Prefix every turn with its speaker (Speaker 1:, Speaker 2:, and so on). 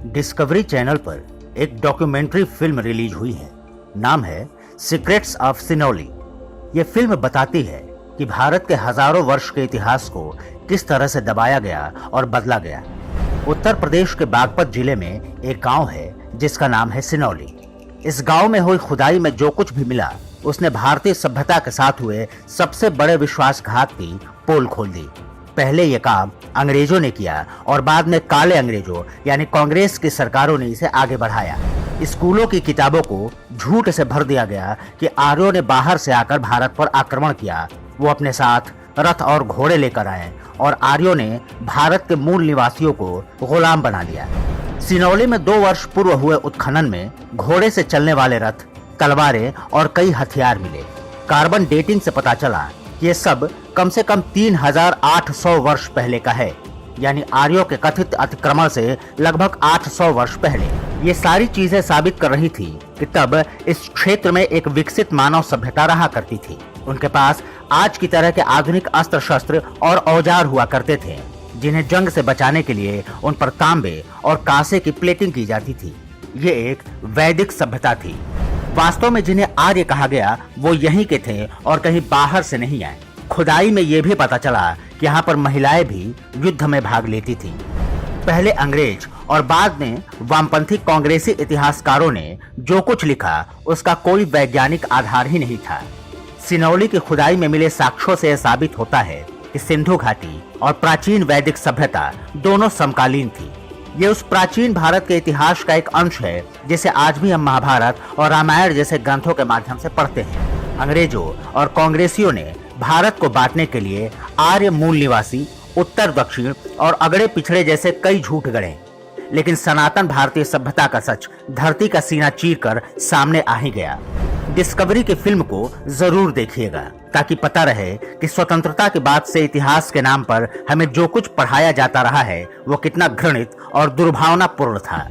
Speaker 1: Discovery channel पर एक documentary film release हुई है। नाम है सीक्रेट्स ऑफ सिनौली। ये फिल्म बताती है कि भारत के हजारों वर्ष के इतिहास को किस तरह से दबाया गया और बदला गया। उत्तर प्रदेश के बागपत जिले में एक गांव है जिसका नाम है सिनौली। इस गांव में हुई खुदाई में जो कुछ भी मिला उसने भारतीय सभ्यता के साथ हुए सबसे बड़े विश्वासघात की पोल खोल दी। पहले ये काम अंग्रेजों ने किया और बाद में काले अंग्रेजों यानी कांग्रेस की सरकारों ने इसे आगे बढ़ाया। स्कूलों की किताबों को झूठ से भर दिया गया कि आर्यों ने बाहर से आकर भारत पर आक्रमण किया। वो अपने साथ रथ और घोड़े लेकर आए और आर्यों ने भारत के मूल निवासियों को गुलाम बना लिया। सिनौली में 2 वर्ष पूर्व हुए उत्खनन में घोड़े से चलने वाले रथ, तलवारें और कई हथियार मिले। कार्बन डेटिंग से पता चला कि ये सब कम से कम 3800 वर्ष पहले का है, यानी आर्यों के कथित अतिक्रमण से लगभग 800 वर्ष पहले। ये सारी चीजें साबित कर रही थी कि तब इस क्षेत्र में एक विकसित मानव सभ्यता रहा करती थी। उनके पास आज की तरह के आधुनिक अस्त्र शस्त्र और औजार हुआ करते थे जिन्हें जंग से बचाने के लिए उन पर तांबे और कांसे की प्लेटिंग की जाती थी। ये एक वैदिक सभ्यता थी। वास्तव में जिन्हें आर्य कहा गया वो यहीं के थे और कहीं बाहर से नहीं आए। खुदाई में ये भी पता चला कि यहाँ पर महिलाएं भी युद्ध में भाग लेती थीं। पहले अंग्रेज और बाद में वामपंथी कांग्रेसी इतिहासकारों ने जो कुछ लिखा उसका कोई वैज्ञानिक आधार ही नहीं था। सिनौली की खुदाई में मिले साक्ष्यों से यह साबित होता है कि सिंधु घाटी और प्राचीन वैदिक सभ्यता दोनों समकालीन थी। ये उस प्राचीन भारत के इतिहास का एक अंश है जिसे आज भी हम महाभारत और रामायण जैसे ग्रंथों के माध्यम से पढ़ते हैं। अंग्रेजों और कांग्रेसियों ने भारत को बांटने के लिए आर्य मूल निवासी, उत्तर दक्षिण और अगड़े पिछड़े जैसे कई झूठ गढ़े, लेकिन सनातन भारतीय सभ्यता का सच धरती का सीना चीरकर सामने आ ही गया। डिस्कवरी की फिल्म को जरूर देखिएगा ताकि पता रहे कि स्वतंत्रता के बाद से इतिहास के नाम पर हमें जो कुछ पढ़ाया जाता रहा है वो कितना घृणित और दुर्भावनापूर्ण था।